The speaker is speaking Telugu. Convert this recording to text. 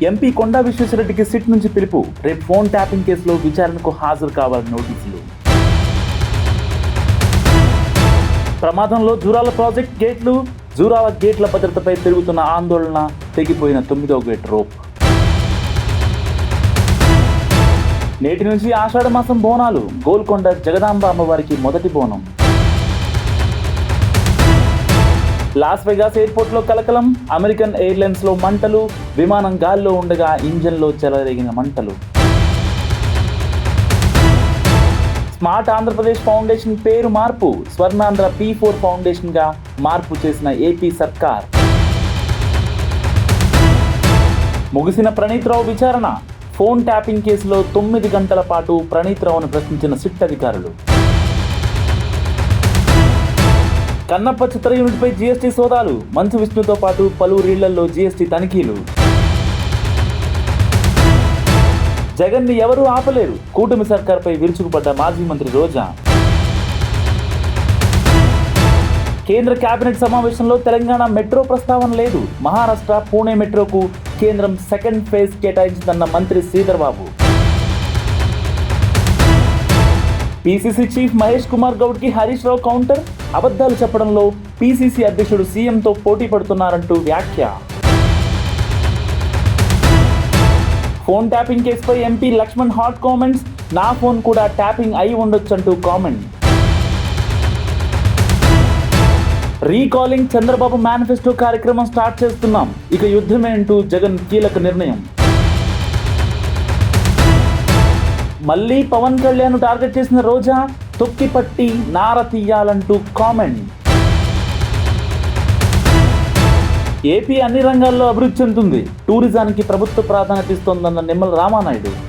ఎంపీ కొండా విశ్వేశ్వరరెడ్డికి సిట్ నుంచి పిలుపు. రేపు ఫోన్ ట్యాపింగ్ కేసులో విచారణకు హాజరు కావాలని నోటీసులు. ప్రమాదంలో జూరాల ప్రాజెక్ట్ గేట్లు. జూరాల గేట్ల భద్రతపై పెరుగుతున్న ఆందోళన. తెగిపోయిన 9వ గేట్ రోప్. నేటి నుంచి ఆషాఢ మాసం బోనాలు. గోల్కొండ జగదాంబ అమ్మవారికి మొదటి బోనం. లాస్ వెగాస్ ఎయిర్పోర్ట్లో కలకలం. అమెరికన్ ఎయిర్లైన్స్లో మంటలు. విమానం గాల్లో ఉండగా ఇంజన్లో చెలరేగిన మంటలు. స్మార్ట్ ఆంధ్రప్రదేశ్ ఫౌండేషన్ పేరు మార్పు. స్వర్ణాంధ్ర P4 ఫౌండేషన్గా మార్పు చేసిన ఏపీ సర్కార్. ముగిసిన ప్రణీత్ రావు విచారణ. ఫోన్ ట్యాపింగ్ కేసులో 9 గంటల పాటు ప్రణీత్ రావును ప్రశ్నించిన సిట్ అధికారులు. కన్నప్ప చిత్ర యూనిట్పై జీఎస్టీ సోదాలు. మంచు విష్ణుతో పాటు పలువురు ఇళ్లలో జీఎస్టీ తనిఖీలు. జగన్ని ఎవరూ ఆపలేరు. కూటమి సర్కార్పై విరుచుకుపడ్డ మాజీ మంత్రి రోజా. కేంద్ర కేబినెట్ సమావేశంలో తెలంగాణ మెట్రో ప్రస్తావన లేదు. మహారాష్ట్ర పూణే మెట్రోకు కేంద్రం సెకండ్ ఫేజ్ కేటాయించిందన్న మంత్రి Sridhar Babu. PCC chief Mahesh Kumar గౌడ్కి Harish Rao counter. అబద్ధాలు చెప్పడంలో పీసీసీ అధ్యక్షుడు సీఎంతో పోటీ పడుతున్నారంటూ వ్యాఖ్య. ఫోన్ ట్యాపింగ్ కేసుపై ఎంపీ లక్ష్మణ్ హాట్ కామెంట్స్. నా ఫోన్ కూడా ట్యాపింగ్ అయి ఉండొచ్చంటూ కామెంట్. రీకాలింగ్ చంద్రబాబు మేనిఫెస్టో కార్యక్రమం స్టార్ట్ చేస్తున్నాం. ఇక యుద్ధమే అంటూ జగన్ కీలక నిర్ణయం. మళ్ళీ పవన్ కళ్యాణ్ టార్గెట్ చేసిన రోజా. తొక్కిపట్టి నార తీయాలంటూ కామెంట్. ఏపీ అన్ని రంగాల్లో అభివృద్ధి చెందుతుంది. టూరిజానికి ప్రభుత్వ ప్రాధాన్యత ఇస్తోందన్న నిమ్మల రామానాయుడు.